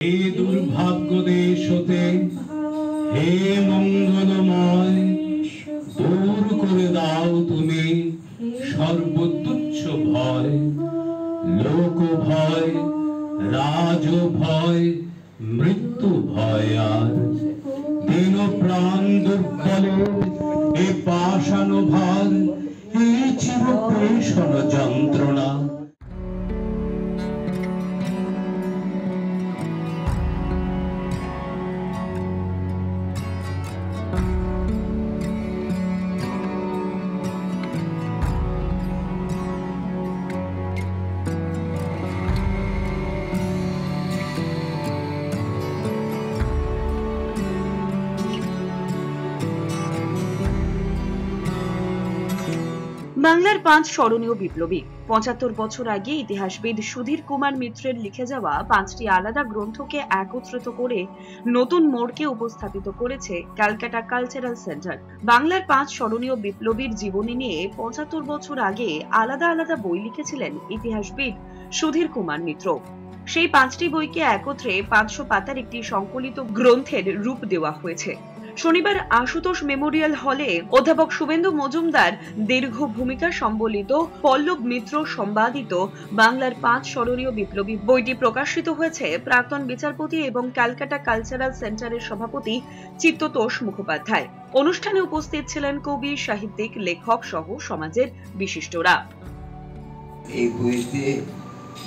হে দুর্ভাগ্য দেশ হতে হে মঙ্গলময়, দূর করে দাও তুমি সর্বতুচ্ছ ভয়, লোক ভয়, রাজ ভয়, মৃত্যু ভয়। আর দিন প্রাণ দুর্বলের এ পাষাণ ভার, এই চিরপেষণ যন্ত্রণা। বাংলার 5 স্মরণীয় বিপ্লবী। 75 বছর আগে ইতিহাসবিদ সুধীর কুমার মিত্রের লিখে যাওয়া 5টি আলাদা গ্রন্থকে একত্রিত করে নতুন মোড়কে উপস্থাপিত করেছে ক্যালকাটা কালচারাল সেন্টার। বাংলার 5 স্মরণীয় বিপ্লবীর জীবনী নিয়ে 75 বছর আগে আলাদা আলাদা বই লিখেছিলেন ইতিহাসবিদ সুধীর কুমার মিত্র। সেই 5টি বইকে একত্রে 500 পাতার একটি সংকলিত গ্রন্থের রূপ দেওয়া হয়েছে। শনিবার আশুতোষ মেমোরিয়াল হলে অধ্যাপক শুভেন্দু মজুমদার দীর্ঘ ভূমিকা সম্বলিত পল্লব মিত্র সম্পাদিত বাংলার 5 স্মরণীয় বিপ্লবী বইটি প্রকাশিত হয়েছে প্রাক্তন বিচারপতি এবং ক্যালকাটা কালচারাল সেন্টারের সভাপতি চিত্ততোষ মুখোপাধ্যায়। অনুষ্ঠানে উপস্থিত ছিলেন কবি, সাহিত্যিক, লেখক সহ সমাজের বিশিষ্টরা। এই বইতে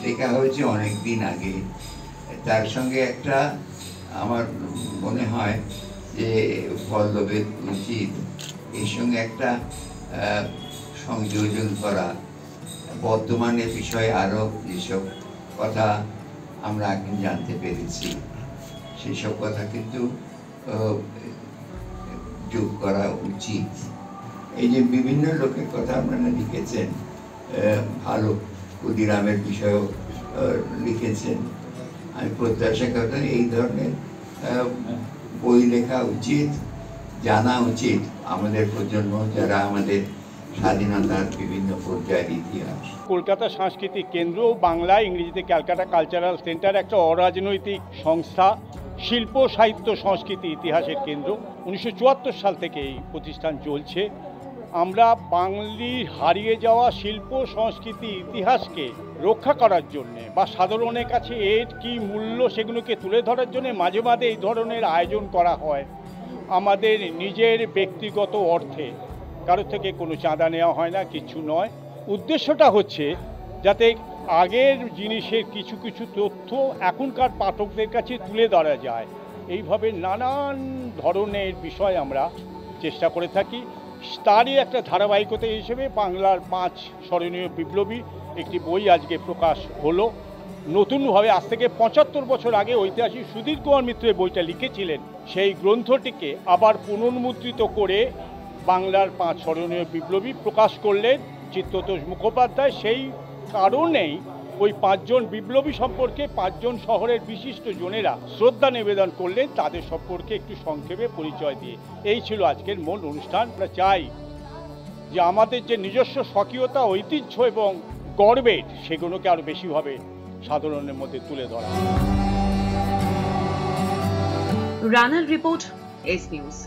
লেখা হয়েছে অনেক দিন আগে, তার সঙ্গে একটা আমার মনে হয় যে পল্লবের উচিত এর সঙ্গে একটা সংযোজন করা, বর্তমানের বিষয়ে আরও যেসব কথা আমরা এখন জানতে পেরেছি সেসব কথা কিন্তু যোগ করা উচিত। এই যে বিভিন্ন লোকের কথা আপনারা লিখেছেন, ভালো ক্ষুদিরামের বিষয়েও লিখেছেন, আমি প্রত্যাশা করি এই ধরনের বই লেখা উচিত, জানা উচিত আমাদের প্রজন্ম, যারা আমাদের স্বাধীনতার বিভিন্ন পর্যায়ের ইতিহাস। কলকাতা সাংস্কৃতিক কেন্দ্র, বাংলা ইংরেজিতে ক্যালকাটা কালচারাল সেন্টার, একটা অরাজনৈতিক সংস্থা, শিল্প, সাহিত্য, সংস্কৃতি, ইতিহাসের কেন্দ্র। 1974 সাল থেকে এই প্রতিষ্ঠান চলছে। আমরা বাঙালির হারিয়ে যাওয়া শিল্প, সংস্কৃতি, ইতিহাসকে রক্ষা করার জন্যে বা সাধারণের কাছে এর কী মূল্য সেগুলোকে তুলে ধরার জন্যে মাঝে মাঝে এই ধরনের আয়োজন করা হয়। আমাদের নিজের ব্যক্তিগত অর্থে কারো থেকে কোনো চাঁদা নেওয়া হয় না, কিছু নয়। উদ্দেশ্যটা হচ্ছে যাতে আগের জিনিসের কিছু কিছু তথ্য এখনকার পাঠকদের কাছে তুলে ধরা যায়। এইভাবে নানান ধরনের বিষয় আমরা চেষ্টা করে থাকি। তারই একটা ধারাবাহিকতা হিসেবে বাংলার 5 স্মরণীয় বিপ্লবী একটি বই আজকে প্রকাশ হলো নতুনভাবে। আজ থেকে 75 বছর আগে ঐতিহাসিক সুধীর কুমার মিত্র বইটা লিখেছিলেন, সেই গ্রন্থটিকে আবার পুনর্মুদ্রিত করে বাংলার 5 স্মরণীয় বিপ্লবী প্রকাশ করলেন চিত্ততোষ মুখোপাধ্যায়। সেই কারণেই ওই 5 জন বিপ্লবী সম্পর্কে 5 জন শহরের বিশিষ্ট জনেরা শ্রদ্ধা নিবেদন করলেন, তাদের সম্পর্কে একটু সংক্ষেপে পরিচয় দিয়ে। এই ছিল আজকের মূল অনুষ্ঠান। আমরা চাই যে আমাদের যে নিজস্ব স্বকীয়তা, ঐতিহ্য এবং গর্বের, সেগুলোকে আরও বেশিভাবে সাধারণের মধ্যে তুলে ধরা। রানার রিপোর্ট, এস নিউজ।